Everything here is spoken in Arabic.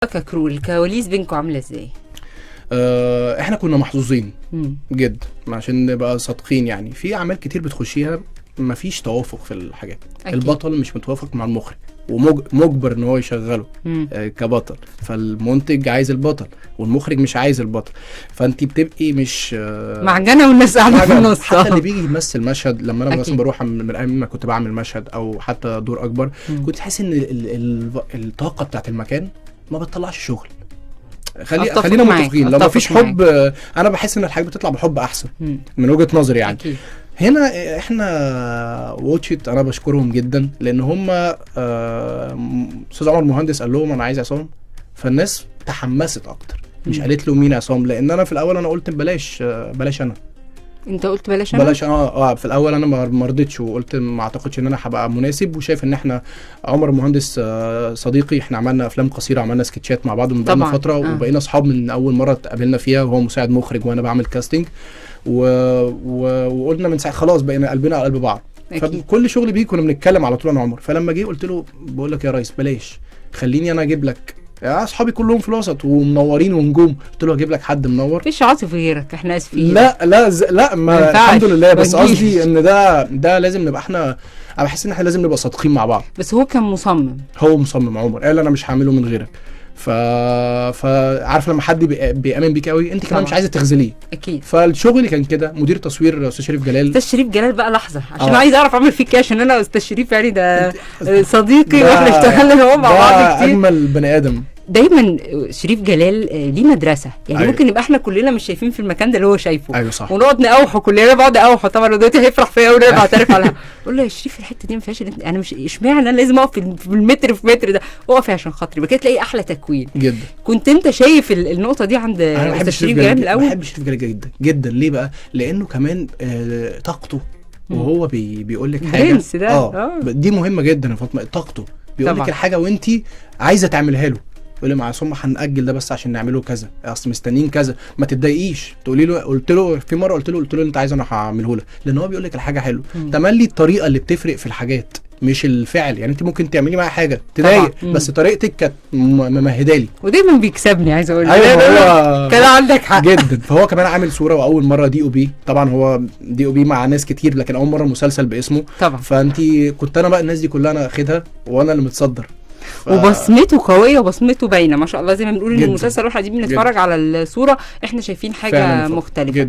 ككرو الكواليس بينكم عامله ازاي؟ احنا كنا محظوظين جدا عشان نبقى صادقين. يعني في اعمال كتير بتخشيها مفيش توافق في الحاجات. أكيد. البطل مش متوافق مع المخرج ومجبر ان هو يشغله كبطل، فالمنتج عايز البطل والمخرج مش عايز البطل، فانت بتبقي مش معجنه والناس قاعده في النص. حتى اللي بيجي يمثل مشهد لما انا مثلا بروح من ايام ما كنت بعمل مشهد او حتى دور اكبر، كنت تحس ان الطاقه بتاعت المكان ما بتطلعش شغل. خلينا متفقين، لو مفيش حب انا بحس ان الحاجه بتطلع بحب احسن من وجهه نظري يعني. أكيد. هنا احنا واتشت انا بشكرهم جدا لان هم استاذ عمر مهندس قال لهم انا عايز عصام، فالناس تحمست اكتر، مش قالت له مين عصام، لان انا في الاول انا قلت بلاش انا. انت قلت بلاش انا؟ بلاش في الاول انا ما رضيتش وقلت ما اعتقدش ان انا هبقى مناسب، وشايف ان احنا عمر مهندس صديقي، احنا عملنا افلام قصيره، عملنا سكتشات مع بعض من بقالنا فتره وبقينا اصحاب من اول مره اتقابلنا فيها، وهو مساعد مخرج وانا بعمل كاستنج وقلنا من ساعه خلاص بقينا قلبنا على قلب بعض. فكل شغل بيه كنا بنتكلم على طول انا عمر. فلما جه قلت له بقول لك يا ريس بلاش، خليني انا اجيب لك يا اصحابي كلهم في الوسط ومنورين ونجوم، قلت له هجيب لك حد منور. مفيش عاطف غيرك، احنا اسفين. لا ما الحمد لله، بس قصدي ان ده لازم نبقى انا بحس ان احنا لازم نبقى صادقين مع بعض. بس هو كان مصمم، عمر قال انا مش هعمله من غيرك. فعارف لما حد بيامن بيك قوي انت كمان مش عايزه تخذليه. اكيد. فالشغل كان كده. مدير تصوير استاذ شريف جلال بقى لحظه عشان عايز اعرف اعمل فيك ايه، عشان انا استاذ شريف يعني ده صديقي واحنا اشتغلنا هو مع بعض كتير. اجمل بني ادم. دايما شريف جلال ليه مدرسه يعني. أيوة. ممكن يبقى احنا كلنا مش شايفين في المكان ده اللي هو شايفه. ايوه صح. ونقعد نقاوحه كلنا، بقعد اقاوحه طبعا دلوقتي هيفرح فيا وانا بعترف عليها. اقول له يا شريف الحته دي ما فيهاش، انا مش اشمعنى انا لازم اقف في المتر في متر ده، اقفي عشان خاطري. بقى تلاقي احلى تكوين جدا. كنت انت شايف النقطه دي عند استاذ شريف جلال من الاول؟ بحب شريف جلال جدا جدا. ليه بقى؟ لانه كمان طاقته وهو بيقول لك حاجه دي مهمه جدا يا فاطمه. طاقته بيقول لك الحاجه وانت عايزه تعملها له، يقول لي مع عصام هنأجل ده بس عشان نعمله كذا، اصل مستنيين كذا، ما تتضايقيش. تقولي له قلت له انت عايز انا هعمله لك، لان هو بيقول لك الحاجه حلوه. تملي الطريقه اللي بتفرق في الحاجات مش الفعل. يعني انت ممكن تعملي معايا حاجه تضايق بس طريقتك كانت ممهدالي، ودايما بيكسبني. عايز اقول أيوة كان عندك حق جدا. فهو كمان عامل صوره، واول مره دي او بي، طبعا هو دي او بي مع ناس كتير لكن اول مره مسلسل باسمه طبعا. فانت كنت انا بقى الناس دي كلها انا اخدها وانا اللي متصدر. وبصمته قويه وبصمته باينه ما شاء الله. زي ما بنقول ان المسلسل الواحد دي بنتفرج على الصوره احنا شايفين حاجه مختلفه جدا.